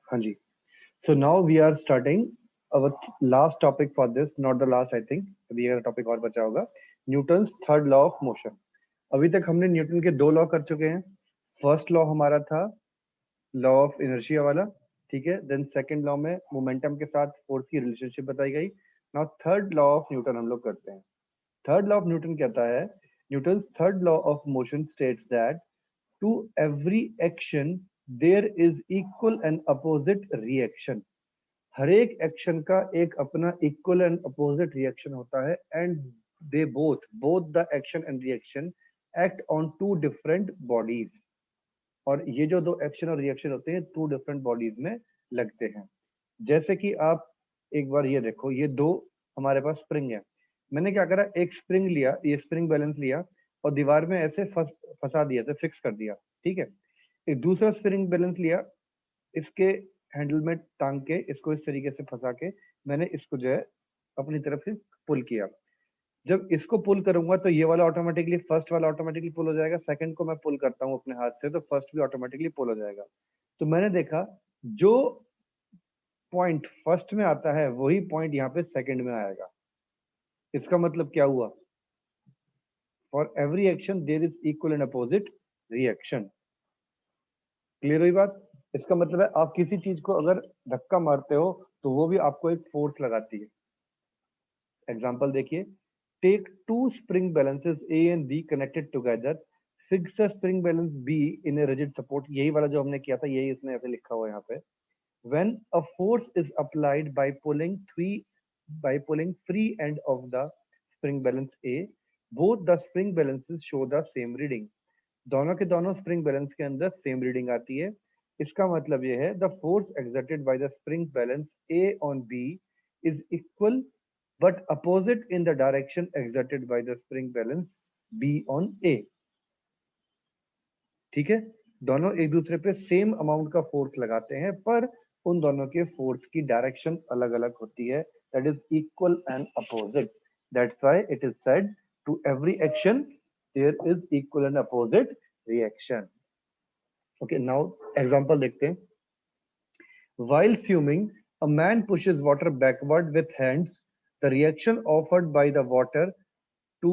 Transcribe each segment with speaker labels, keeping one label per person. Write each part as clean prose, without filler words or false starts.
Speaker 1: हाँ जी. So now we are starting our last topic for this, not the last I think. अभी एक topic और बचा होगा, Newton's third law of motion. अभी तक हमने न्यूटन के दो लॉ कर चुके हैं. फर्स्ट लॉ हमारा था लॉ ऑफ इनर्शिया वाला, ठीक है. देन सेकंड लॉ में मोमेंटम के साथ फोर्स की रिलेशनशिप बताई गई. Now third law of Newton हम लोग करते हैं. थर्ड लॉ ऑफ न्यूटन कहता है, Newton's third law of motion states that to every action there is equal and opposite reaction. हर एक एक्शन का एक अपना इक्वल एंड अपोजिट रिएक्शन होता है, and they both the action and reaction act on two different bodies. और ये जो दो एक्शन और रिएक्शन होते हैं टू डिफरेंट बॉडीज में लगते हैं. जैसे कि आप एक बार ये देखो, ये दो हमारे पास स्प्रिंग है. मैंने क्या करा, एक स्प्रिंग लिया, ये स्प्रिंग बैलेंस लिया और दीवार में ऐसे फंसा दिया था, फिक्स कर दिया, ठीक है. एक दूसरा स्प्रिंग बैलेंस लिया, इसके हैंडल में टांग के इसको इस तरीके से फंसा के मैंने इसको जो है अपनी तरफ से पुल किया. जब इसको पुल करूंगा तो ये वाला ऑटोमेटिकली, फर्स्ट वाला ऑटोमेटिकली पुल हो जाएगा. सेकंड को मैं पुल करता हूँ अपने हाथ से तो फर्स्ट भी ऑटोमेटिकली पुल हो जाएगा. तो मैंने देखा जो पॉइंट फर्स्ट में आता है वही पॉइंट यहाँ पे सेकंड में आएगा. इसका मतलब क्या हुआ, for every action there is equal and opposite reaction. Clear हुई बात. इसका मतलब है आप किसी चीज को अगर धक्का मारते हो तो वो भी आपको एक फोर्स लगाती है. एग्जांपल देखिए, take two spring balances A and B connected together, fix the spring balance B in a rigid support. यही वाला जो हमने किया था, यही इसने ऐसे लिखा हुआ है यहाँ पे. When a force is applied by pulling free end of the spring balance A, both the spring balances show the same reading. दोनों के दोनों स्प्रिंग बैलेंस के अंदर सेम रीडिंग आती है. इसका मतलब ये है, the force exerted by the spring balance A on B is equal but opposite in the direction exerted by the spring balance B on A. ठीक है, दोनों एक दूसरे पे सेम अमाउंट का फोर्स लगाते हैं, पर उन दोनों के फोर्स की डायरेक्शन अलग अलग होती है. That is equal and opposite. That's why it is said to every action there is equal and opposite reaction. Okay, now example देखते हैं. While swimming a man pushes water backward with hands. The reaction offered by the water to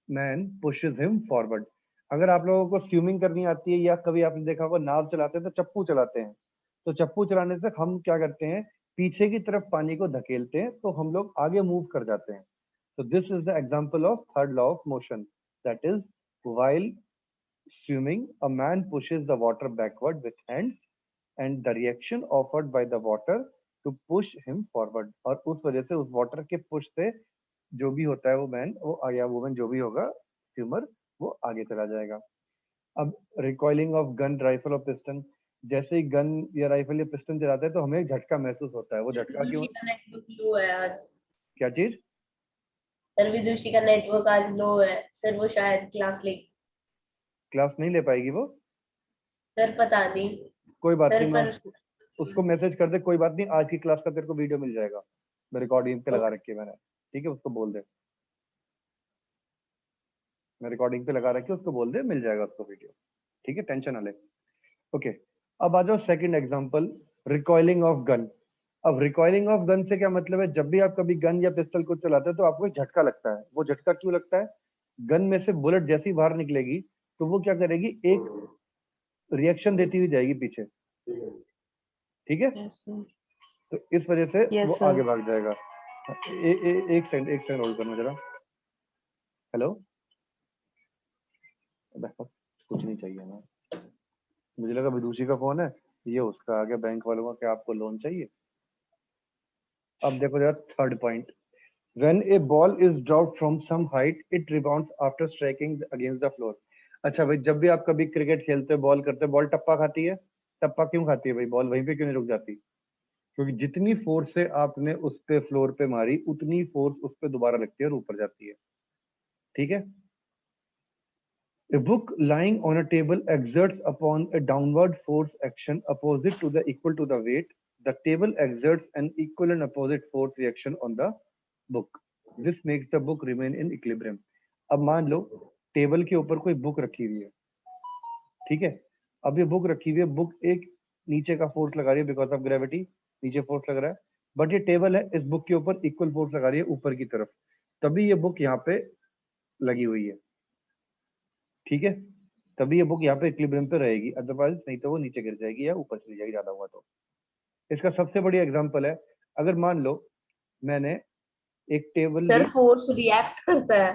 Speaker 1: man pushes him forward. अगर आप लोगों को swimming करनी आती है या कभी आपने देखा होगा नाव चलाते हैं तो चप्पू चलाते हैं, तो चप्पू चलाने से हम क्या करते हैं, पीछे की तरफ पानी को धकेलते हैं तो हम लोग आगे मूव कर जाते हैं. तो this is the example of third law of motion. That is while swimming a man pushes the water backward with hands and the reaction offered by the water to push him forward. और उस वजह से उस water के push से जो भी होता है वो मैन वो या वुमेन जो भी होगा स्विमर, वो आगे चला जाएगा. अब रिकॉइलिंग ऑफ गन, राइफल और पिस्टन. जैसे ही गन या राइफल या पिस्टन चलाते हैं तो हमें एक झटका महसूस होता है. वो झटका क्यों?
Speaker 2: नेटवर्क लो है आज.
Speaker 1: क्या चीज?
Speaker 2: सर विदुषी का नेटवर्क आज लो है सर, वो शायद क्लास ले.
Speaker 1: क्लास नहीं ले पाएगी वो.
Speaker 2: सर पता नहीं.
Speaker 1: कोई बात
Speaker 2: सर
Speaker 1: नहीं, मैं
Speaker 2: पर
Speaker 1: उसको मैसेज कर दे, कोई बात नहीं, आज की क्लास का तेरे को वीडियो मिल जाएगा. मैं रिकॉर्डिंग पे लगा रखी है मैंने, ठीक है, उसको बोल दे. मैं रिकॉर्डिंग पे लगा रखी है, उसको बोल दे, मिल जाएगा उसको वीडियो. ठीक है, टेंशन ना ले. ओके, अब आ जाओ second example, recoiling of gun. अब रिकॉइलिंग ऑफ गन से क्या मतलब है, जब भी आप कभी गन या पिस्टल को चलाते हो तो आपको एक झटका लगता है. वो झटका क्यों लगता है? गन में से बुलेट जैसी बाहर निकलेगी तो वो क्या करेगी, एक रिएक्शन देती हुई जाएगी पीछे. ठीक है, तो इस वजह से वो आगे भाग जाएगा. एक सेकंड होल्ड करना जरा. हेलो, कुछ नहीं चाहिए ना, मुझे लगा विदुषी का फोन है, ये उसका आ गया बैंक वालों का, क्या आपको लोन चाहिए. अब देखो जरा third point. When a ball is dropped from some height, it rebounds after striking against the floor. अच्छा भाई, जब भी आप कभी क्रिकेट खेलते हो, बॉल करते हो, बॉल टप्पा खाती है. टप्पा क्यों खाती है भाई? बॉल वहीं पे क्यों नहीं रुक जाती? क्योंकि जितनी फोर्स से आपने उस पे फ्लोर पे मारी उतनी फोर्स उस पे दोबारा लगती है और ऊपर जाती है. ठीक है. A book lying on a table exerts upon a downward force action opposite to the equal to the weight. The table exerts an equal and opposite force reaction on the book. This makes the book remain in equilibrium. अब मान लो table के ऊपर कोई book रखी हुई है, ठीक है. अब ये बुक रखी हुई है, बुक एक नीचे का फोर्स लगा रही है बिकॉज ऑफ ग्रेविटी, नीचे फोर्स लग रहा है, बट ये टेबल है, इस बुक के ऊपर इक्वल फोर्स लगा रही है ऊपर की तरफ, तभी ये बुक यहाँ पे लगी हुई है, ठीक है, तभी ये बुक यहाँ पे इक्विलिब्रियम पे रहेगी, अदरवाइज नहीं तो वो नीचे गिर जाएगी या ऊपर चली जाएगी ज्यादा हुआ तो। इसका सबसे बढ़िया एग्जांपल है, अगर मान लो मैंने एक टेबल
Speaker 2: सर
Speaker 1: ली,
Speaker 2: फोर्स रिएक्ट करता है।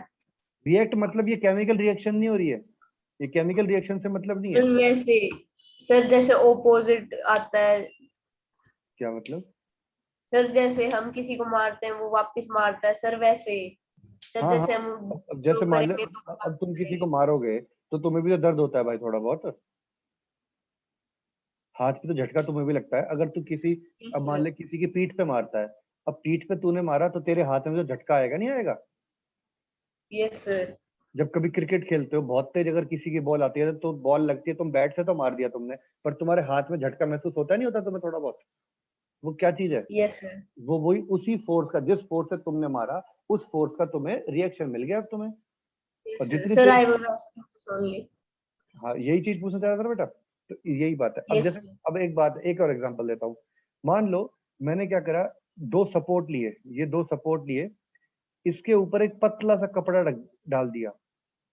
Speaker 1: रिएक्ट मतलब ये केमिकल रिएक्शन नहीं हो रही है, ये केमिकल रिएक्शन से मतलब नहीं है।
Speaker 2: सर वैसे सर जैसे ओपोजिट आता है,
Speaker 1: क्या मतलब?
Speaker 2: सर जैसे हम किसी को मारते हैं वो वापस मारता है सर, वैसे सर
Speaker 1: हाँ हाँ,
Speaker 2: जैसे हम
Speaker 1: अब
Speaker 2: थ्रो
Speaker 1: जैसे मान लो,
Speaker 2: करेंगे तो
Speaker 1: अब तुम किसी
Speaker 2: करेंगे।
Speaker 1: को मारोगे तो तुम्हें भी तो दर्द होता है भाई थोड़ा बहुत, हाथ पे तो झटका तुम्हें भी लगता है, अगर तू किसी,
Speaker 2: यस
Speaker 1: अब मान
Speaker 2: सर।
Speaker 1: ले किसी की पीठ पे मारता है, अब पीठ पे तूने मारा तो तेरे हाथ में जो झटका आएगा नहीं आएगा?
Speaker 2: Yes sir.
Speaker 1: जब कभी क्रिकेट खेलते हो बहुत तेज अगर किसी की बॉल आती है तो बॉल लगती है, तुम बैट से तो मार दिया तुमने, पर तुम्हारे हाथ में झटका महसूस होता नहीं होता तुम्हें थोड़ा बहुत? वो क्या चीज है?
Speaker 2: Yes sir.
Speaker 1: वो वही उसी फोर्स का, जिस फोर्स से तुमने मारा उस फोर्स का तुम्हें रिएक्शन मिल गया अब तुम्हें, और
Speaker 2: यस सर।
Speaker 1: जितनी
Speaker 2: sir
Speaker 1: Tej,
Speaker 2: I was asking this only.
Speaker 1: हाँ यही चीज पूछना चाह रहा था ना बेटा, तो यही बात है। अब
Speaker 2: यस
Speaker 1: जैसे,
Speaker 2: सर।
Speaker 1: अब एक बात, एक और एग्जांपल देता हूँ, मान लो मैंने क्या करा, दो सपोर्ट लिए, ये दो सपोर्ट लिए, इसके ऊपर एक पतला सा कपड़ा डाल दिया,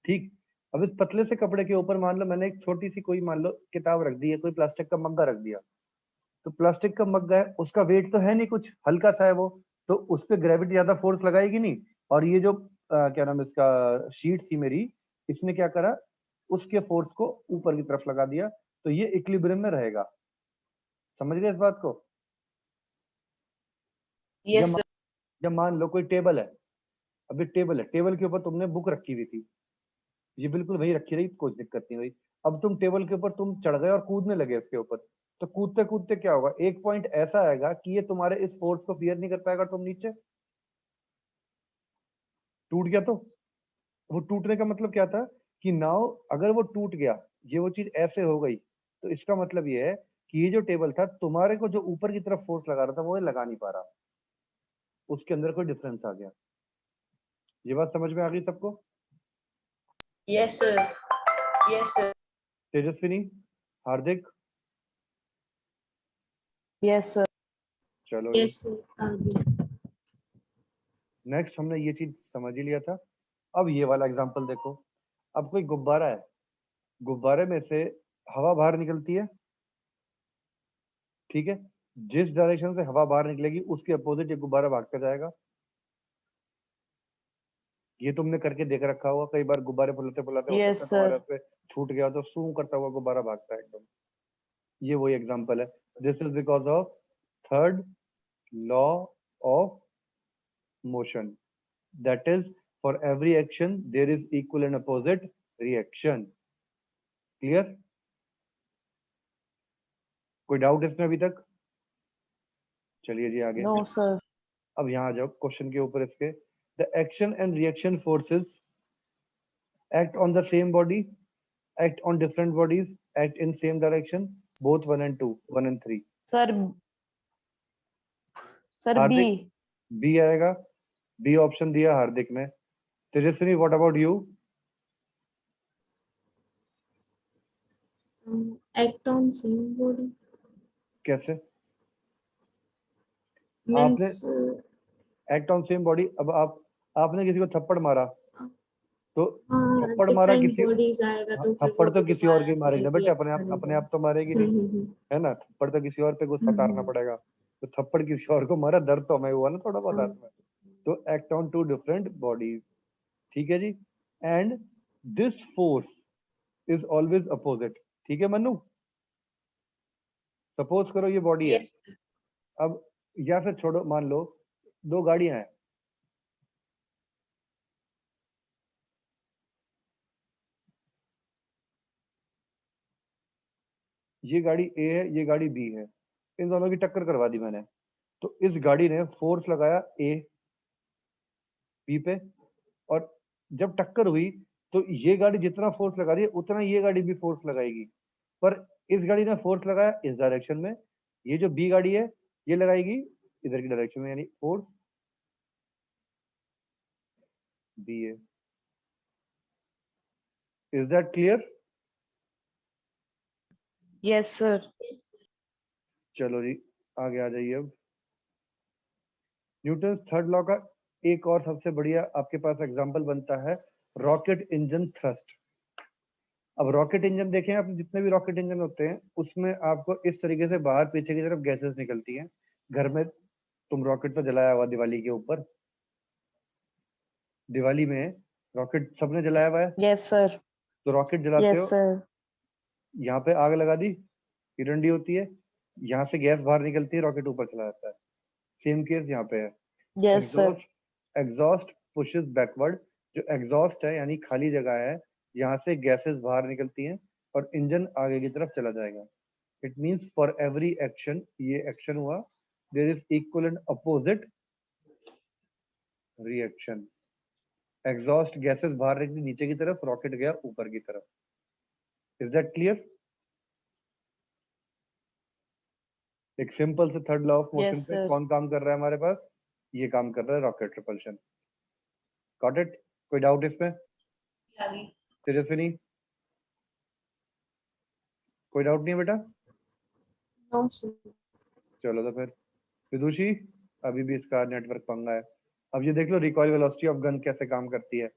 Speaker 1: ठीक, अब इस पतले से कपड़े के ऊपर मान लो मैंने एक छोटी सी कोई मान लो किताब रख दी है, कोई प्लास्टिक का मग्गा रख दिया, तो प्लास्टिक का मग्गा है, उसका वेट तो है नहीं, कुछ हल्का सा है वो, तो उस पर ग्रेविटी ज्यादा फोर्स लगाएगी नहीं, और ये जो क्या नाम है इसका, शीट थी मेरी, इसने क्या करा, उसके फोर्स को ऊपर की तरफ लगा दिया, तो ये इक्विलिब्रियम में रहेगा। समझ गए इस बात को? या
Speaker 2: यस सर।
Speaker 1: या मान लो कोई टेबल है, अभी टेबल है, टेबल के ऊपर तुमने बुक रखी हुई थी, ये बिल्कुल वही रखी रही, कोई दिक्कत नहीं हुई, अब तुम टेबल के ऊपर तुम चढ़ गए और कूदने लगे उसके ऊपर, तो कूदते कूदते क्या होगा, एक पॉइंट ऐसा आएगा कि ये तुम्हारे इस फोर्स को फियर नहीं कर पाएगा, तुम नीचे टूट गया, तो वो टूटने का मतलब क्या था कि नाउ अगर वो टूट गया, ये वो चीज ऐसे हो गई, तो इसका मतलब ये है कि ये जो टेबल था तुम्हारे को जो ऊपर की तरफ फोर्स लगा रहा था वो ये लगा नहीं पा रहा, उसके अंदर कोई डिफरेंस आ गया। ये बात समझ में आ गई सबको?
Speaker 2: Yes sir. Yes sir.
Speaker 1: Tejaswini, Hardik,
Speaker 3: yes sir.
Speaker 1: चलो जी,
Speaker 2: यस सर।
Speaker 1: नेक्स्ट हमने ये चीज समझ ही लिया था। अब ये वाला एग्जांपल देखो, अब कोई गुब्बारा है, गुब्बारे में से हवा बाहर निकलती है, ठीक है, जिस डायरेक्शन से हवा बाहर निकलेगी उसके अपोजिट ये गुब्बारा भागता जाएगा, ये तुमने करके देख रखा होगा कई बार, गुब्बारे फुलाते फुलाते हो सकता
Speaker 3: यस
Speaker 1: है तुम्हारे
Speaker 3: सर।
Speaker 1: हाथ पे छूट गया तो सूं करता हुआ गुब्बारा भागता है एकदम, ये वही एग्जांपल है। This is because of third law of motion, that is for every action there is equal and opposite reaction. Clear? कोई डाउट इसमें अभी तक? चलिए जी आगे।
Speaker 3: No sir.
Speaker 1: अब यहाँ आ जाओ क्वेश्चन के ऊपर इसके, the action and reaction forces act on the same body, act on different bodies, act in same direction, both 1 and 2, 1 and 3.
Speaker 3: Sir sir B.
Speaker 1: Hardik, B आएगा, बी ऑप्शन दिया हार्दिक ने। Tejaswini, what about you?
Speaker 2: Act on same body
Speaker 1: कैसे? आपने
Speaker 2: means
Speaker 1: act on same body, अब आपने किसी को थप्पड़ मारा, तो
Speaker 2: हाँ
Speaker 1: थप्पड़ मारा
Speaker 2: डिफरेंट
Speaker 1: किसी,
Speaker 2: बॉडीज आएगा
Speaker 1: हाँ,
Speaker 2: तो फिर
Speaker 1: थप्पड़
Speaker 2: वो
Speaker 1: तो
Speaker 2: भी
Speaker 1: किसी और
Speaker 2: दोबारा
Speaker 1: की मारेगी ना बेटे,
Speaker 2: रिएक्ट
Speaker 1: अपने
Speaker 2: करेगा।
Speaker 1: आप तो मारेगी नहीं, है ना, थप्पड़ तो किसी और पे गुस्सा उतारना
Speaker 2: हम्म।
Speaker 1: पड़ेगा, तो थप्पड़ किसी और को मारा, दर्द तो हमें हुआ ना थोड़ा बहुत
Speaker 2: हाँ।
Speaker 1: हाथ में, तो act on two different bodies, ठीक है जी, and this force is always opposite, ठीक है मन्नू? सपोज करो ये बॉडी है,
Speaker 2: यस।
Speaker 1: अब या फिर छोड़ो, मान लो दो गाड़ियां हैं, ये गाड़ी ए है, ये गाड़ी बी है, इन दोनों की टक्कर करवा दी मैंने, तो इस गाड़ी ने फोर्स लगाया ए बी पे, और जब टक्कर हुई तो ये गाड़ी जितना फोर्स लगा रही है उतना ये गाड़ी भी फोर्स लगाएगी, पर इस गाड़ी ने फोर्स लगाया इस डायरेक्शन में, ये जो बी गाड़ी है ये लगाएगी इधर की डायरेक्शन में, यानी फोर्स बी है। Is that clear?
Speaker 3: Yes sir.
Speaker 1: चलो जी आगे आ जाइए। अब न्यूटन थर्ड लॉ का एक और सबसे बढ़िया आपके पास एग्जांपल बनता है रॉकेट इंजन थ्रस्ट। अब रॉकेट इंजन देखें आप, जितने भी रॉकेट इंजन होते हैं उसमें आपको इस तरीके से बाहर पीछे की तरफ गैसेस निकलती हैं। घर में तुम रॉकेट तो जलाया हुआ दिवाली के ऊपर, दिवाली में रॉकेट सबने जलाया हुआ है।
Speaker 3: Yes sir.
Speaker 1: तो रॉकेट जलाते
Speaker 3: यस
Speaker 1: हो,
Speaker 3: सर।
Speaker 1: यहाँ पे आग लगा दी, ये डंडी होती है, यहाँ से गैस बाहर निकलती है, रॉकेट ऊपर चला जाता है। सेम केस यहाँ पे है।
Speaker 3: Yes sir.
Speaker 1: Exhaust, exhaust pushes backward. जो एग्जॉस्ट है यानी खाली जगह है, यहाँ से गैसेस बाहर निकलती हैं और इंजन आगे की तरफ चला जाएगा। It means for every action, ये एक्शन हुआ, there is equal and opposite reaction. Exhaust gases बाहर निकली नीचे की तरफ, रॉकेट गया ऊपर की तरफ। Is that clear? एक सिंपल से third law of motion
Speaker 3: yes
Speaker 1: पे
Speaker 3: सर।
Speaker 1: कौन काम कर रहा है हमारे पास? ये काम कर रहा है रॉकेट रिपल्शन। Got it? कोई डाउट इसमें?
Speaker 2: आगे
Speaker 1: तेजस्विनी, कोई डाउट नहीं है बेटा?
Speaker 2: No sir.
Speaker 1: चलो तो फिर विदुषी, अभी भी इसका नेटवर्क पंगा है। अब ये देख लो रिकॉइल वेलोसिटी ऑफ गन कैसे काम करती है।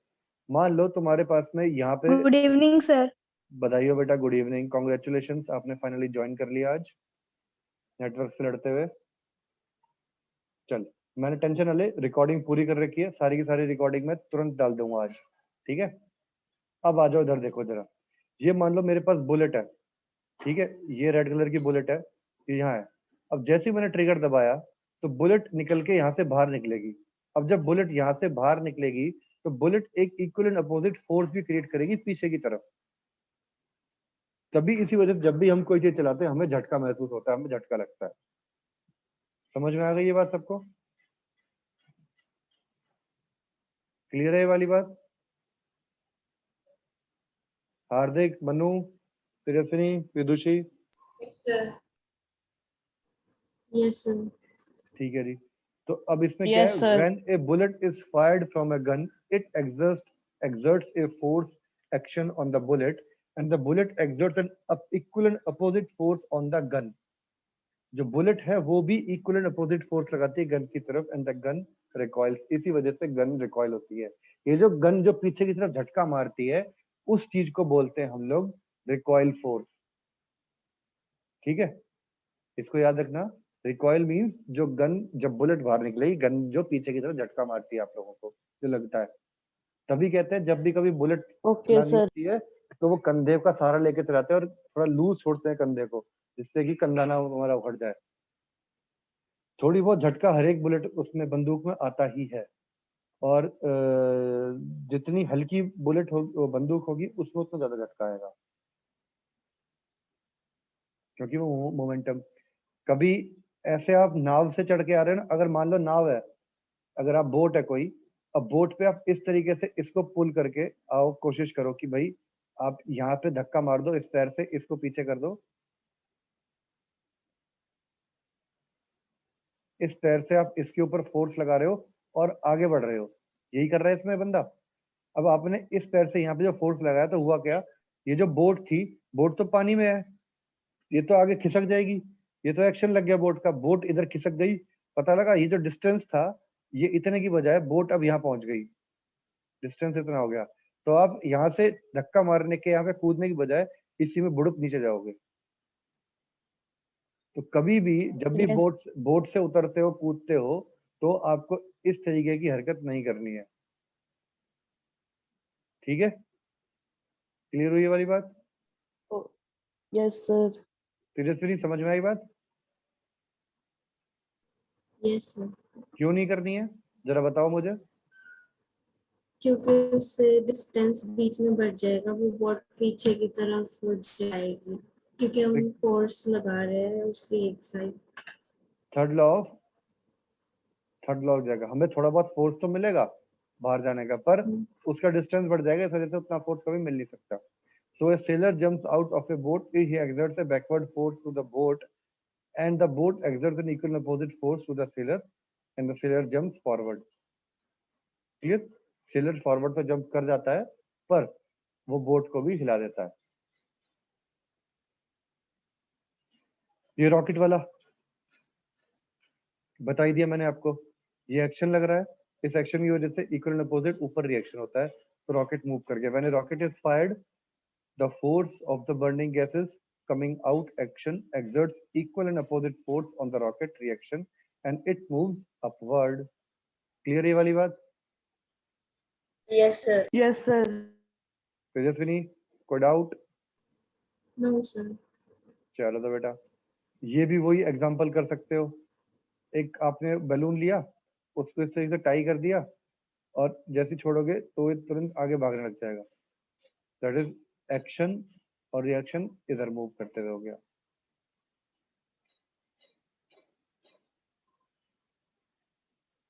Speaker 1: मान लो तुम्हारे पास में यहाँ पे,
Speaker 4: गुड इवनिंग सर।
Speaker 1: बधाई हो बेटा, गुड इवनिंग, कॉन्ग्रेचुलेशन, आपने फाइनली ज्वाइन कर लिया आज नेटवर्क से लड़ते हुए। चल, मैंने टेंशन न ले, रिकॉर्डिंग पूरी कर रखी है, सारी की सारी रिकॉर्डिंग मैं तुरंत डाल दूंगा आज, ठीक है? अब आ जाओ इधर, देखो जरा। ये मान लो मेरे पास बुलेट है, ठीक है, ये रेड कलर की बुलेट है, ये यहाँ है। अब जैसे ही मैंने ट्रिगर दबाया तो बुलेट निकल के यहाँ से बाहर निकलेगी। अब जब बुलेट यहाँ से बाहर निकलेगी तो बुलेट एक इक्वल एंड अपोजिट फोर्स भी क्रिएट करेगी पीछे की तरफ। तभी इसी वजह से जब भी हम कोई चीज चलाते हैं हमें झटका महसूस होता है, हमें झटका लगता है। समझ में आ गई ये बात सबको? क्लियर है ये वाली बात? हार्दिक, मनु, तेजस्विनी, विदुषी,
Speaker 2: सर। Yes sir.
Speaker 1: ठीक है जी। तो अब इसमें क्या
Speaker 3: यस
Speaker 1: है,
Speaker 3: sir.
Speaker 1: When A bullet is fired from a gun, it exerts a force action on the bullet and the bullet exerts an equal and opposite force on the gun. जो bullet है वो भी equal and opposite force लगाती है gun की तरफ and the gun रिकॉइल्स। इसी वजह से गन रिकॉइल होती है। ये जो गन जो पीछे की तरफ झटका मारती है उस चीज को बोलते हैं हम लोग रिकॉइल फोर्स, ठीक है? इसको याद रखना, रिकॉइल मींस जो गन, जब बुलेट बाहर निकलेगी, गन जो पीछे की तरफ झटका मारती है आप लोगों को जो लगता है। तभी कहते हैं जब भी कभी बुलेट
Speaker 3: ओके
Speaker 1: चलानी
Speaker 3: सर।
Speaker 1: होती है तो वो कंधे का सहारा लेके चलाते हैं और थोड़ा लूज छोड़ते हैं कंधे को, जिससे कि कंधा ना हमारा उखड़ जाए। थोड़ी बहुत झटका हर एक बुलेट उसमें बंदूक में आता ही है। और जितनी हल्की बुलेट होगी, बंदूक होगी, उसमें उतना ज्यादा झटका आएगा, क्योंकि वो मोमेंटम। कभी ऐसे आप नाव से चढ़ के आ रहे हैं ना, अगर मान लो नाव है, अगर आप बोट है कोई, अब बोट पे आप इस तरीके से इसको पुल करके आओ, कोशिश करो कि भाई आप यहाँ पे धक्का मार दो इस पैर से, इसको पीछे कर दो, इस पैर से आप इसके ऊपर फोर्स लगा रहे हो और आगे बढ़ रहे हो, यही कर रहा है इसमें बंदा। अब आपने इस पैर से यहाँ पे जो फोर्स लगाया तो हुआ क्या, ये जो बोट थी, बोट तो पानी में है, ये तो आगे खिसक जाएगी। ये तो एक्शन लग गया बोट का, बोट इधर खिसक गई, पता लगा ये जो डिस्टेंस था ये इतने की बजाय बोट अब यहाँ पहुंच गई, डिस्टेंस इतना हो गया। तो आप यहाँ से धक्का मारने के, यहाँ पे कूदने की बजाय इसी में बुड़ुक नीचे जाओगे। तो कभी भी जब भी
Speaker 4: यस
Speaker 1: बोट से उतरते हो, कूदते हो, तो आपको इस तरीके की हरकत नहीं करनी है, ठीक है? क्लियर हुई ये वाली बात?
Speaker 3: Yes sir.
Speaker 1: तेजस्विनी, समझ में आई बात?
Speaker 2: Yes sir.
Speaker 1: क्यों नहीं करनी है जरा बताओ मुझे।
Speaker 2: क्योंकि उससे डिस्टेंस बीच में बढ़ जाएगा, वो बहुत पीछे की तरफ हो जाएगी, क्योंकि हम फोर्स लगा रहे हैं उसकी एक साइड।
Speaker 1: थर्ड लॉ हो जाएगा, हमें थोड़ा बहुत फोर्स तो मिलेगा बाहर जाने का, पर उसका डिस्टेंस बढ़ जाएगा, इस वजह से उतना फोर्स कभी मिल नहीं सकता। So a sailor jumps out of a boat, he exerts a backward force to the boat and the boat exerts an equal and opposite force to the sailor and the sailor jumps forward. Clear? Seller forward तो jump कर जाता है पर वो boat को भी हिला देता है। ये रॉकेट वाला बताई दिया मैंने आपको, ये एक्शन लग रहा है, इस एक्शन की वजह से इक्वल एंड अपोजिट ऊपर रिएक्शन होता है, तो रॉकेट मूव कर गया। When a rocket is fired, the force of the burning gases coming out action exerts equal and opposite force on the rocket reaction and it moves upward. Clear ये वाली बात?
Speaker 4: Yes, sir.
Speaker 3: Yes, sir.
Speaker 1: Tejaswini, कोई doubt?
Speaker 2: No, sir.
Speaker 1: चलो तो बेटा, ये भी वही एग्जांपल कर सकते हो। एक आपने बैलून लिया, उसको इस तरीके से टाई कर दिया और जैसे छोड़ोगे तो ये तुरंत आगे भागने लग जाएगा। दैट इज एक्शन और रिएक्शन इधर मूव करते हुए हो गया।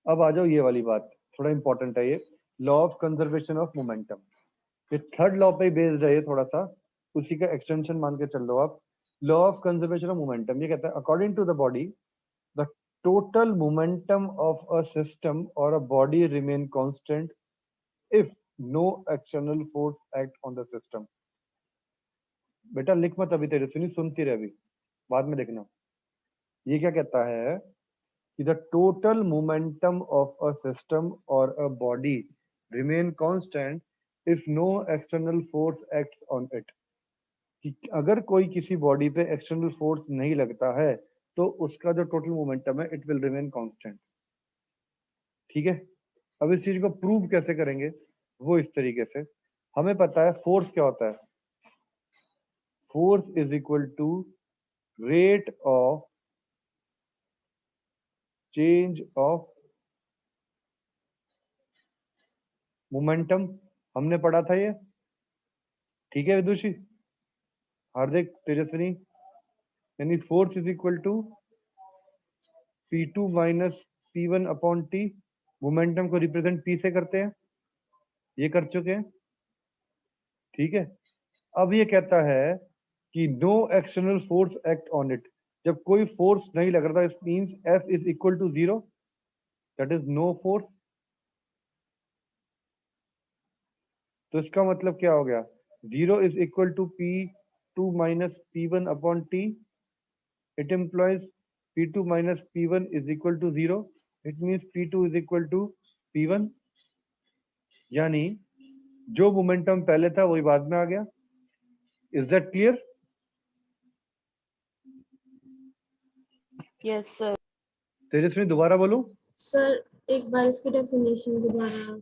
Speaker 1: अब आ जाओ ये वाली बात, थोड़ा इंपॉर्टेंट है ये, law of conservation of momentum. ये थर्ड लॉ पे बेस्ड है, ये थोड़ा सा उसी का एक्सटेंशन मान के चल लो आप। Law of conservation of momentum ये कहता है according to the body the total momentum of a system or a body remain constant if no external force act on the system. बेटा लिख मत अभी, तेरे सुनी सुनती रह, अभी बाद में देखना। ये क्या कहता है कि the total momentum of a system or a body remain constant if no external force acts on it। कि अगर कोई किसी बॉडी पे एक्सटर्नल फोर्स नहीं लगता है तो उसका जो टोटल मोमेंटम है इट विल रिमेन कांस्टेंट। ठीक है, अब इस चीज को प्रूव कैसे करेंगे? वो इस तरीके से, हमें पता है फोर्स क्या होता है, force is equal to rate of change of momentum, हमने पढ़ा था ये। ठीक है विदुषी, हार्दिक, तेजस्विनी, यानी force is equal to P2 minus P1 upon T। Momentum को रिप्रेजेंट P से करते हैं, ये कर चुके हैं। ठीक है, अब ये कहता है कि no external force act on it. जब कोई फोर्स नहीं लग रहा था, it means F is equal to 0, that is no force. तो इसका मतलब क्या हो गया, 0 is equal to P2 minus P1 upon T। It implies P2 minus P1 is equal to 0. It means P2 is equal to P1। यानी जो momentum पहले था वही बाद में आ गया। Is that clear?
Speaker 3: Yes, sir.
Speaker 1: तेजस्वी दोबारा बोलूं?
Speaker 2: Sir, एक बार इसकी डेफिनेशन दोबारा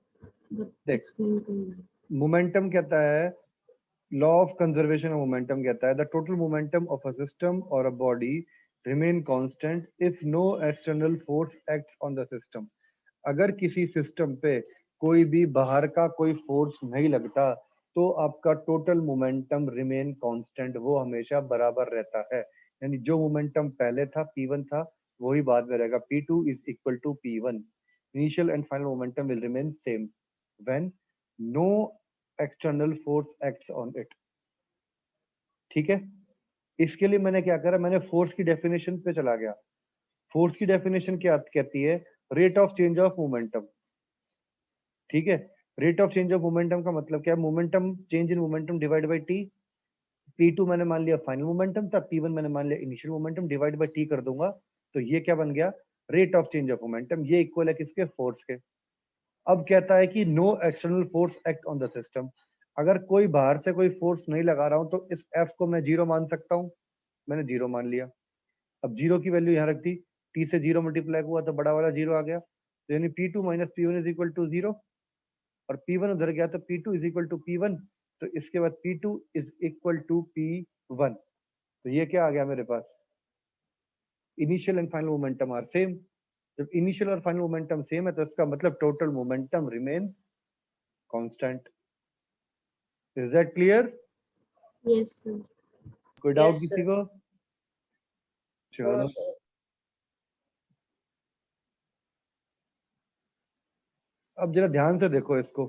Speaker 1: देख,
Speaker 2: एक्सप्लेन करना।
Speaker 1: मोमेंटम कहता है, law of conservation of momentum कहता है the total momentum of a system or a body remain constant if no external force acts on the system. अगर किसी सिस्टम पे कोई भी बाहर का कोई फोर्स नहीं लगता तो आपका टोटल मोमेंटम रिमेन कांस्टेंट, वो हमेशा बराबर रहता है। यानी जो मोमेंटम पहले था P1 था वही बाद में रहेगा, P2 is equal to P1। Initial and final momentum will remain same when no external force acts on it. ठीक है, इसके लिए मैंने क्या करा, मैंने फोर्स की डेफिनेशन पे चला गया। फोर्स की डेफिनेशन क्या कहती है, rate of change of momentum. ठीक है, rate of change of momentum का मतलब क्या है, momentum change in momentum divide by T. P2 मैंने मान लिया फाइनल मोमेंटम था, P1 मैंने मान लिया initial momentum, divide by T कर दूंगा तो ये क्या बन गया, rate of change of momentum. ये इक्वल है किसके, फोर्स के। अब कहता है कि no external force act on the system. अगर कोई बाहर से कोई फोर्स नहीं लगा रहा हूं तो इस F को मैं 0 मान सकता हूं, मैंने 0 मान लिया। अब 0 की वैल्यू यहाँ रख दी, T से 0 मल्टीप्लाई हुआ तो बड़ा वाला 0 आ गया, तो यानी P2 minus P1 is equal to 0, और P1 उधर गया तो P2 is equal to P1, तो इसके बाद P2 is equal to P1। तो ये क्या आ गया मेरे पास, initial and final momentum are same. जब इनिशियल और फाइनल मोमेंटम सेम है तो इसका मतलब total momentum remain constant. Is that clear?
Speaker 2: Yes, sir.
Speaker 1: कोई डाउट
Speaker 4: Yes,
Speaker 1: किसी
Speaker 4: sir.
Speaker 1: को?
Speaker 4: No,
Speaker 1: चलो,
Speaker 4: sir.
Speaker 1: अब जरा ध्यान से देखो इसको।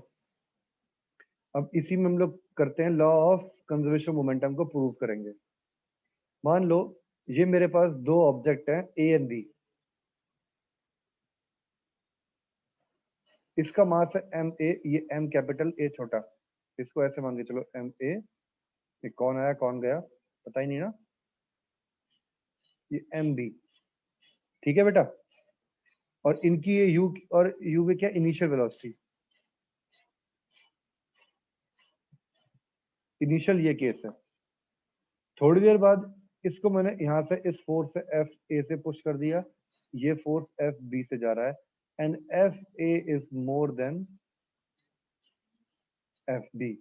Speaker 1: अब इसी में हम लोग करते हैं, लॉ ऑफ कंजर्वेशन मोमेंटम को प्रूव करेंगे। मान लो ये मेरे पास दो ऑब्जेक्ट हैं ए एंड बी, इसका मास है एम ए, ये एम कैपिटल ए छोटा, इसको ऐसे मान के चलो एम ए। ये कौन आया कौन गया पता ही नहीं ना, ये एम बी। ठीक है बेटा, और इनकी ये यू और यू में क्या इनिशियल वेलोसिटी, इनिशियल ये केस है। थोड़ी देर बाद इसको मैंने यहाँ से इस फोर्स से एफ ए से पुश कर दिया, ये फोर्स एफ बी से जा रहा है and F A is more than F B,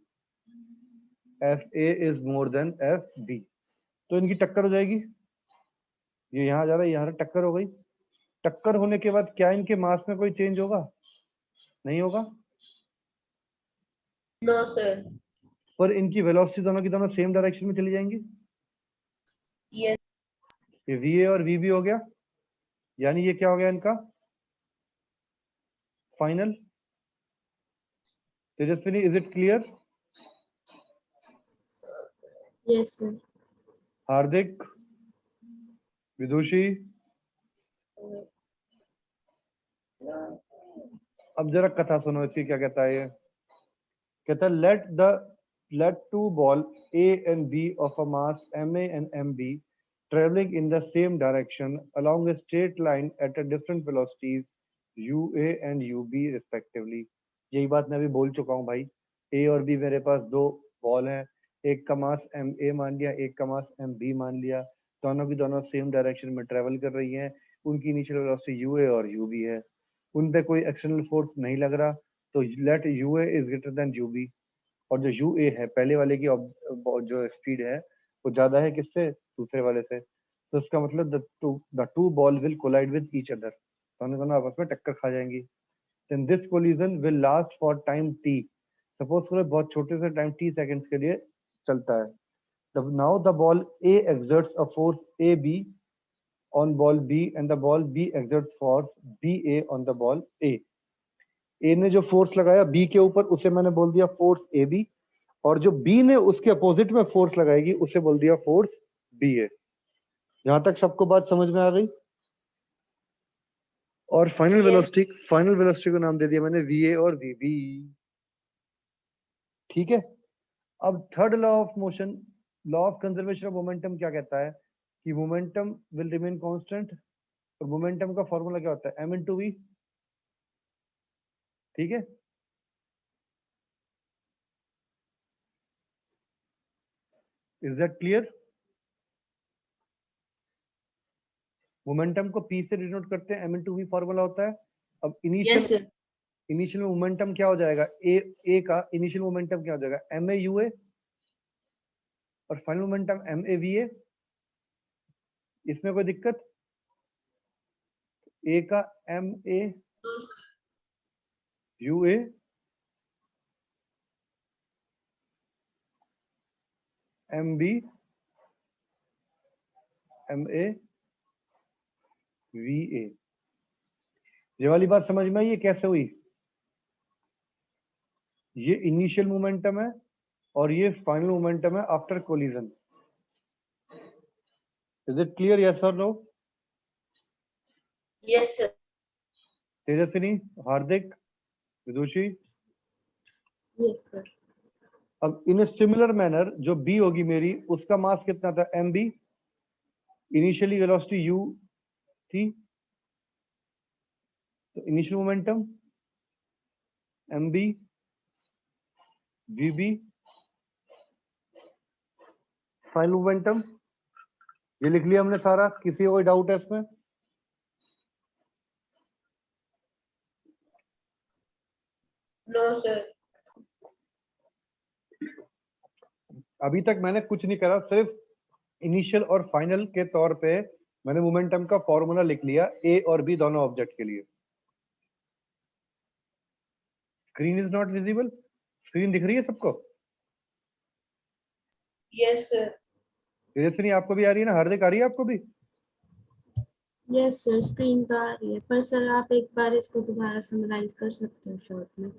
Speaker 1: F A is more than F B, तो इनकी टक्कर हो जाएगी। ये यहाँ जा रहा है, यहाँ टक्कर हो गई। टक्कर होने के बाद क्या इनके मास में कोई चेंज होगा? नहीं होगा।
Speaker 4: No sir.
Speaker 1: पर इनकी वेलोसिटी दोनों की दोनों सेम डायरेक्शन में चली जाएंगी।
Speaker 4: यस।
Speaker 1: ये वी ए और वी बी हो गया, यानी ये क्या हो गया इनका final. Tejaswini, is it clear?
Speaker 2: Yes sir.
Speaker 1: Hardik, Vidushi, अब जरा कथा सुनो इसकी क्या कहता है। ये कहता है let two ball A and B of a mass MA and MB traveling in the same direction along a straight line at a different velocities UA and UB respectively। यही बात मैं अभी बोल चुका हूँ भाई। A और B मेरे पास दो बॉल हैं, एक का मास MA मान लिया, एक का मास MB मान लिया, दोनों की दोनों सेम डायरेक्शन में ट्रेवल कर रही हैं, उनकी इनिशियल वेलोसिटी UA और UB है, उन पे कोई एक्सटर्नल फोर्स नहीं लग रहा, तो let UA is greater than UB। और जो UA है पहले वाले की जो स्पीड है वो ज्यादा है किससे? दूसरे वाले से। तो इसका मतलब the two ball will collide with each other, दोनों दोनों आपस में टक्कर खा जाएंगी। Then this collision will last for time t, suppose करो बहुत छोटे से टाइम t सेकंड्स के लिए चलता है। Now the ball A exerts a force AB on ball B and the ball B exerts force BA on the ball A। ए ने जो फोर्स लगाया बी के ऊपर उसे मैंने बोल दिया फोर्स ए बी, और जो बी ने उसके अपोजिट में फोर्स लगाएगी उसे बोल दिया फोर्स बी ए। यहां तक सबको बात समझ में आ गई? और फाइनल वेलोसिटी को नाम दे दिया मैंने वी ए और वी बी। ठीक है। अब third law of motion, law of conservation of momentum क्या कहता है कि मोमेंटम विल रिमेन कांस्टेंट, और मोमेंटम का फॉर्मूला क्या होता है? m into v। ठीक है। Is that clear? मोमेंटम को p से डिनोट करते हैं, m into v फॉर्मूला होता है। अब
Speaker 4: यस सर।
Speaker 1: इनिशियल मोमेंटम क्या हो जाएगा? ए का इनिशियल मोमेंटम क्या हो जाएगा? एम ए यू ए, और final momentum M A V A. इसमें कोई दिक्कत? ए का M A U A, M B M A V A. ये वाली बात समझ में आई? ये कैसे हुई? ये इनिशियल मोमेंटम है और ये फाइनल मोमेंटम है after collision. Is it clear? Yes और no?
Speaker 4: Yes sir.
Speaker 1: Tejaswini, Hardik, Vidushi.
Speaker 2: Yes sir.
Speaker 1: अब इन सिमिलर मैनर जो बी होगी मेरी, उसका मास कितना था? M B, initially velocity U थी, तो initial momentum M B V B, final momentum. ये लिख लिया हमने सारा। किसी को कोई डाउट है इसमें?
Speaker 4: No sir.
Speaker 1: अभी तक मैंने कुछ नहीं करा, सिर्फ इनिशियल और फाइनल के तौर पे मैंने मोमेंटम का फॉर्मूला लिख लिया ए और बी दोनों ऑब्जेक्ट के लिए। Screen is not visible? Screen दिख रही है सबको?
Speaker 4: Yes sir.
Speaker 1: तेजस्विनी आपको भी आ रही है ना? हार्दिक आ रही है आपको भी?
Speaker 2: यस सर, स्क्रीन तो आ रही है, पर सर आप एक बार इसको दोबारा समराइज कर सकते हो शॉर्ट में।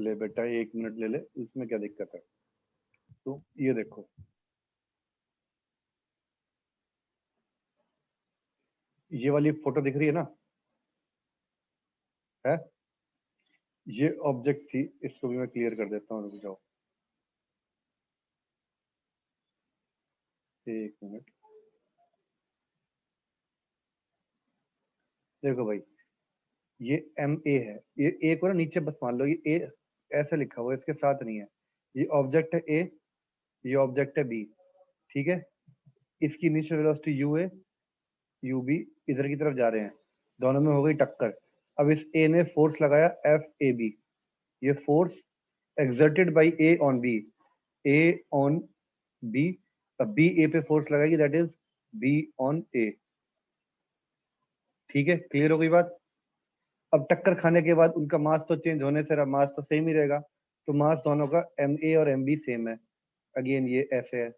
Speaker 1: ले बेटा, 1 मिनट ले ले, इसमें क्या दिक्कत है। तो ये देखो, ये वाली फोटो दिख रही है ना? है, ये ऑब्जेक्ट थी, इसको भी मैं क्लियर कर देता हूँ, रुक जाओ 1 मिनट। देखो भाई, ये एम ए है, ये ए को ना नीचे बस मान लो, ये ए ऐसे लिखा हुआ है, इसके साथ नहीं है। ये ऑब्जेक्ट है ए, ये ऑब्जेक्ट है बी, ठीक है। इसकी initial velocity U A, U B इधर की तरफ जा रहे हैं, दोनों में हो गई टक्कर। अब इस ए ने फोर्स लगाया एफ ए बी, ये force exerted by A on B, A on B, अब B A पे फोर्स लगाएगी, that is B on A। ठीक है, क्लियर हो गई बात। अब टक्कर खाने के बाद उनका मास तो चेंज होने से मास तो सेम ही रहेगा, तो मास दोनों का MA और MB सेम है। अगेन ये ऐसे है,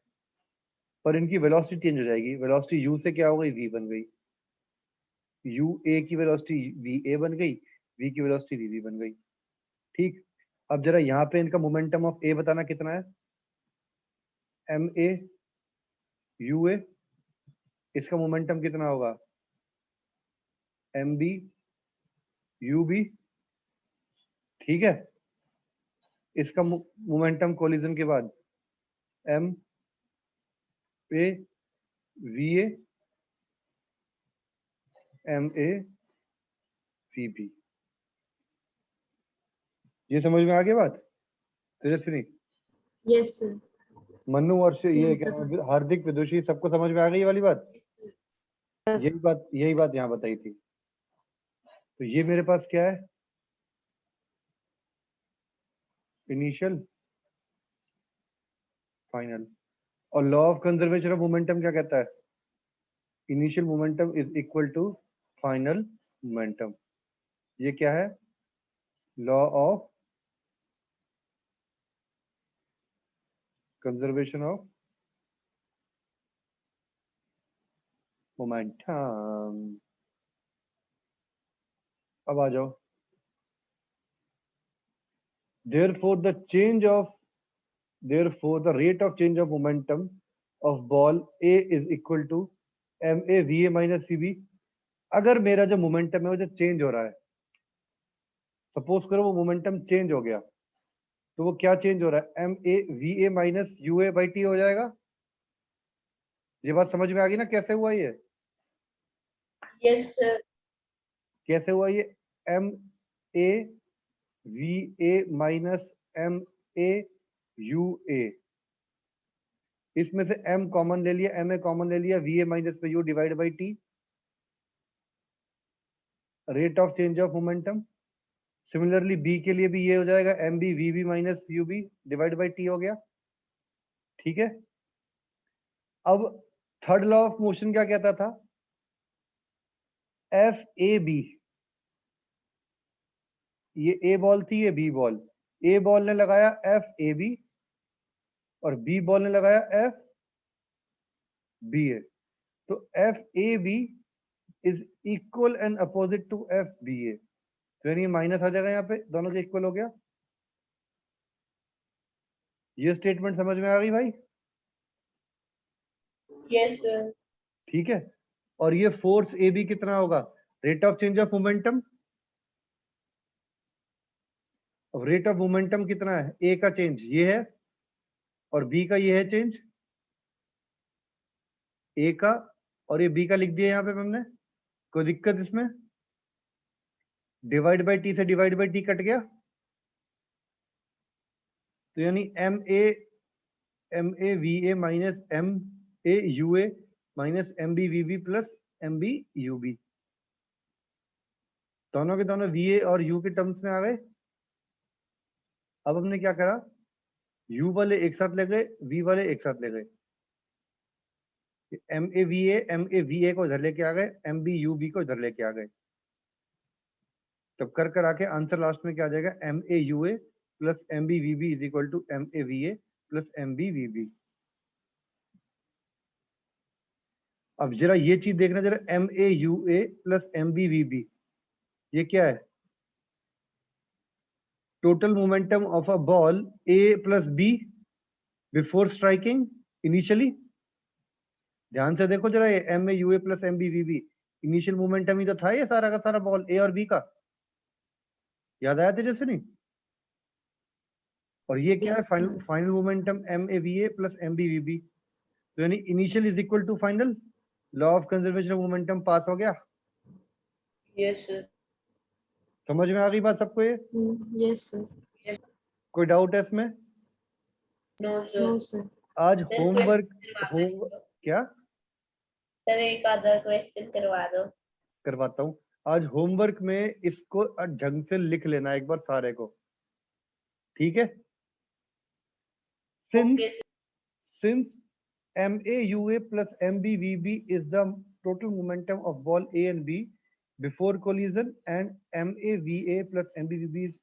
Speaker 1: पर इनकी वेलोसिटी चेंज हो जाएगी। वेलोसिटी U से क्या हो गई, V बन गई। UA की वेलोसिटी VA बन गई, V की वेलोसिटी VB बन गई। ठीक, अब जरा यहाँ पे इनका मोमेंटम ऑफ ए बताना कितना है, MA UA, इसका मोमेंटम कितना होगा, MB UB। ठीक है, इसका मोमेंटम कोलिजन के बाद MA VA MA VB। ये समझ में आ गई बात तेजस्विनी?
Speaker 2: Yes sir.
Speaker 1: मन्नू और से ये क्या नाम है, हार्दिक, विदुषी, सबको समझ में आ गई ये वाली बात? यही बात यहाँ बताई थी। तो ये मेरे पास क्या है, इनिशियल फाइनल। और law of conservation of momentum क्या कहता है, initial momentum is equal to final momentum. ये क्या है, law of conservation of momentum. अब आ जाओ, therefore the rate of change of momentum of ball A is equal to MA VA minus CB। अगर मेरा जो मोमेंटम है वो जो चेंज हो रहा है, सपोज करो वो मोमेंटम चेंज हो गया, तो वो क्या चेंज हो रहा है, MA VA minus UA by T हो जाएगा। ये बात समझ में आ गई ना, कैसे हुआ ये?
Speaker 4: Yes, sir.
Speaker 1: कैसे हुआ ये, MA VA minus MA UA, इसमें से M कॉमन ले लिया, MA कॉमन ले लिया, VA माइनस पे U divide by T, rate of change of momentum. Similarly B के लिए भी ये हो जाएगा, MB VB minus UB divide by T हो गया। ठीक है, अब थर्ड लॉ ऑफ मोशन क्या कहता था, FAB, ये A बॉल थी, ये B बॉल, A बॉल ने लगाया FAB और B बॉल ने लगाया FBA, तो FAB is equal and opposite to FBA, तो यानी माइनस आ जाएगा यहाँ पे, दोनों के इक्वल हो गया। ये स्टेटमेंट समझ में आ गई भाई?
Speaker 4: Yes, sir.
Speaker 1: ठीक है, और ये फोर्स ए बी कितना होगा, rate of change of momentum. अब रेट ऑफ मोमेंटम कितना है, ए का चेंज ये है और बी का ये है चेंज, ए का और ये बी का लिख दिया यहाँ पे हमने, कोई दिक्कत इसमें? डिवाइड बाई टी से डिवाइड बाई टी कट गया, तो यानी M A V A minus MA UA minus MB VB plus MB UB, दोनों के दोनों VA और U के टर्म्स में आ गए। अब हमने क्या करा, U वाले एक साथ ले गए, V वाले एक साथ ले गए, MA VA को इधर लेके आ गए, MB UB को इधर लेके आ गए, तब कर आके आंसर लास्ट में क्या आ जाएगा, MA UA plus MB VB is equal to MA VA plus MB VB। अब जरा ये चीज देखना, जरा MA UA plus MB VB, ये क्या है, total momentum of a ball A plus B before striking initially. ध्यान से देखो जरा, ये MA UA plus MB VB initial momentum ही तो था ये सारा का सारा बॉल A और B का, याद आया तेजस्विनी? और ये क्या है, final momentum MA VA plus MB VB, तो यानी initial is equal to final, law of conservation of momentum pass हो गया।
Speaker 4: Yes, sir.
Speaker 1: समझ में आ गई बात सबको ये?
Speaker 2: Yes sir.
Speaker 1: कोई डाउट है इसमें?
Speaker 4: No
Speaker 2: no
Speaker 4: sir.
Speaker 2: सर।
Speaker 1: आज
Speaker 4: सर,
Speaker 1: होमवर्क
Speaker 4: question करवा दो।
Speaker 1: क्या
Speaker 4: सर एक आधा क्वेश्चन करवा दो।
Speaker 1: करवाता हूँ? आज होमवर्क में इसको ढंग से लिख लेना एक बार सारे को, ठीक है?
Speaker 4: Okay sir.
Speaker 1: Since MAUA plus MBVB is the total momentum of ball A and B before collision, and MAVA plus MBVB is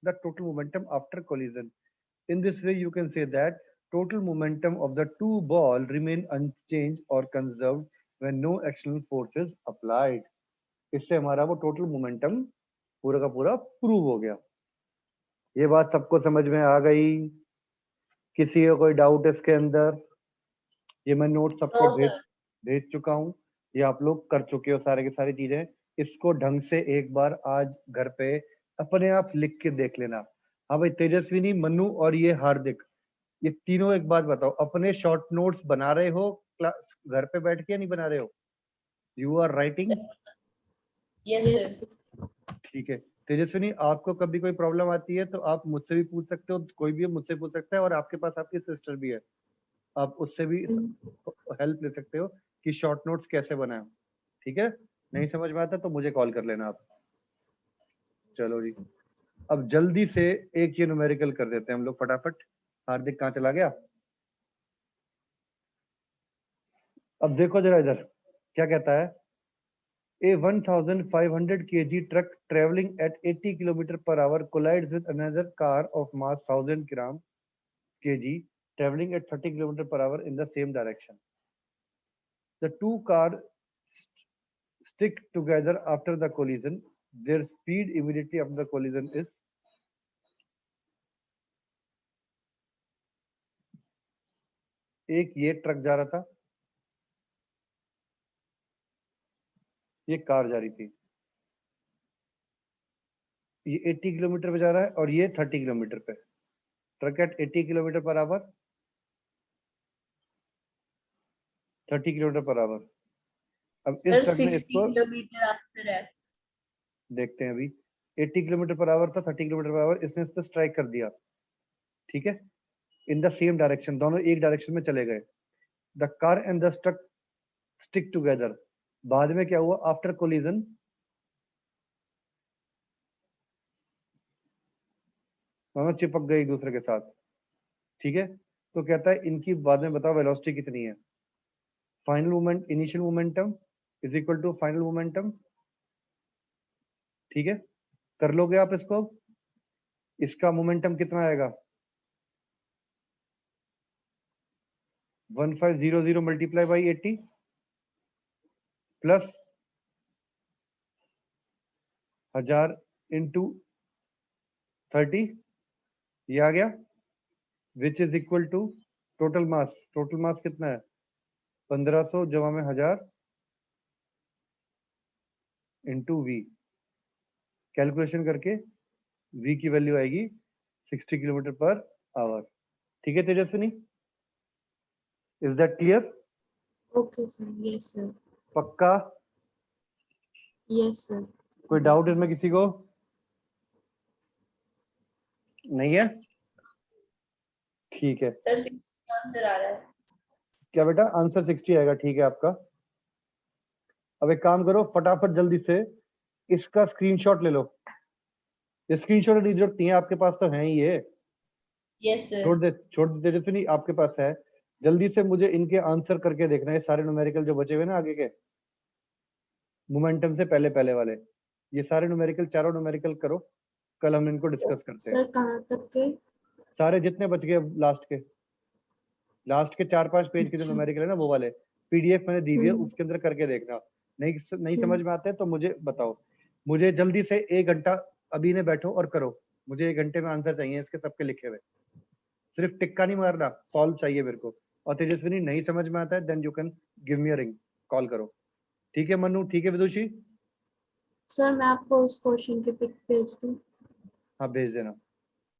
Speaker 1: the total momentum after collision. In this way, you can say that total momentum of the two ball remain unchanged or conserved when no external force is applied. इससे हमारा वो total momentum पूरा का पूरा prove हो गया। ये बात सबको समझ में आ गई? किसी का कोई डाउट इसके अंदर? ये मैं नोट सबको भेज चुका हूँ, ये आप लोग कर चुके हो सारे की सारी चीजें। इसको ढंग से एक बार आज घर पे अपने आप लिख के देख लेना। हाँ भाई, तेजस्विनी, मनु और ये हार्दिक, ये तीनों एक बात बताओ, अपने शॉर्ट नोट्स बना रहे हो क्लास घर पे बैठ के, नहीं बना रहे हो? You are writing?
Speaker 4: Yes sir.
Speaker 1: ठीक है। तेजस्विनी, आपको कभी कोई प्रॉब्लम आती है तो आप मुझसे भी पूछ सकते हो, कोई भी मुझसे पूछ सकता है, और आपके पास आपकी सिस्टर भी है, आप उससे भी हेल्प ले सकते हो कि शॉर्ट नोट्स कैसे बनाएं। ठीक है? नहीं समझ में आता तो मुझे कॉल कर लेना आप। चलो जी, अब जल्दी से एक ये न्यूमेरिकल कर देते हैं हम लोग फटाफट। हार्दिक कहाँ चला गया? अब देखो जरा इधर क्या कहता है। A 1,500 kg truck traveling at 80 km per hour collides with another car of mass 1,000 kg traveling at 30 km per hour in the same direction. The two cars stick together after the collision. Their speed immediately after the collision is एक ये truck जा रहा था, ये car जा रही थी, ये 80 किलोमीटर पे जा रहा है और ये 30 किलोमीटर पे। Truck at 80 kilometre per hour, 30 kilometre per hour. अब इस
Speaker 4: सर
Speaker 1: ट्रक ने
Speaker 4: 60
Speaker 1: इसको,
Speaker 4: किलोमीटर आंसर है।
Speaker 1: देखते हैं अभी। 80 किलोमीटर पर आवर था, 30 किलोमीटर पर आवर, इसने इस पर स्ट्राइक कर दिया। ठीक है? इन द सेम डायरेक्शन, दोनों एक डायरेक्शन में चले गए। The car and the truck stick together. बाद में क्या हुआ? आफ्टर कोलिजन दोनों चिपक गए एक दूसरे के साथ। ठीक है? तो कहता है इनकी बाद में बताओ वेलोसिटी कितनी है। Final moment, initial momentum is equal to final momentum. ठीक है? कर लोगे आप इसको? इसका मोमेंटम कितना आएगा? 1500 मल्टीप्लाई बाई 80 प्लस 1000 इंटू 30, ये आ गया, which is equal to total mass. Total mass कितना है? 1500 जमा में 1000 इंटू वी। कैलकुलेशन करके वी की वैल्यू आएगी 60 किलोमीटर पर आवर। ठीक है Tejaswini? Is that clear?
Speaker 2: Okay sir. Yes sir.
Speaker 1: पक्का?
Speaker 2: Yes sir.
Speaker 1: कोई डाउट इसमें किसी को नहीं है? ठीक है।
Speaker 4: सर 60 आंसर आ रहा है।
Speaker 1: क्या बेटा? आंसर 60 आएगा। ठीक है आपका। अब एक काम करो, फटाफट जल्दी से इसका स्क्रीनशॉट ले लो। ये स्क्रीनशॉट की जरूरत नहीं है, आपके पास तो है ही ये।
Speaker 4: Yes sir.
Speaker 1: छोड़ दे तेजस्विनी, आपके पास है। जल्दी से मुझे इनके आंसर करके देखना है, सारे न्यूमेरिकल जो बचे हुए ना आगे के मोमेंटम से पहले पहले वाले, ये सारे न्यूमेरिकल, चारों न्यूमेरिकल करो। कल हम इनको डिस्कस करते हैं।
Speaker 2: सर कहाँ तक के?
Speaker 1: सारे जितने बच गए लास्ट के 4-5 पेज के जो न्यूमेरिकल है ना, वो वाले पीडीएफ मैंने दी हुई है, उसके अंदर करके देखना। नहीं समझ में आते तो मुझे बताओ। मुझे जल्दी से 1 घंटा अभी ने बैठो और करो। मुझे 1 घंटे में आंसर चाहिए इसके सबके लिखे हुए। सिर्फ टिक्का नहीं मारना, सॉल्व चाहिए मेरे को। और तेजस्विनी, नहीं समझ में आता है then you can give me a ring, call करो। ठीक है मनु? ठीक है विदुषी?
Speaker 2: सर मैं आपको उस क्वेश्चन की पिक भेज दूं?
Speaker 1: हाँ भेज देना।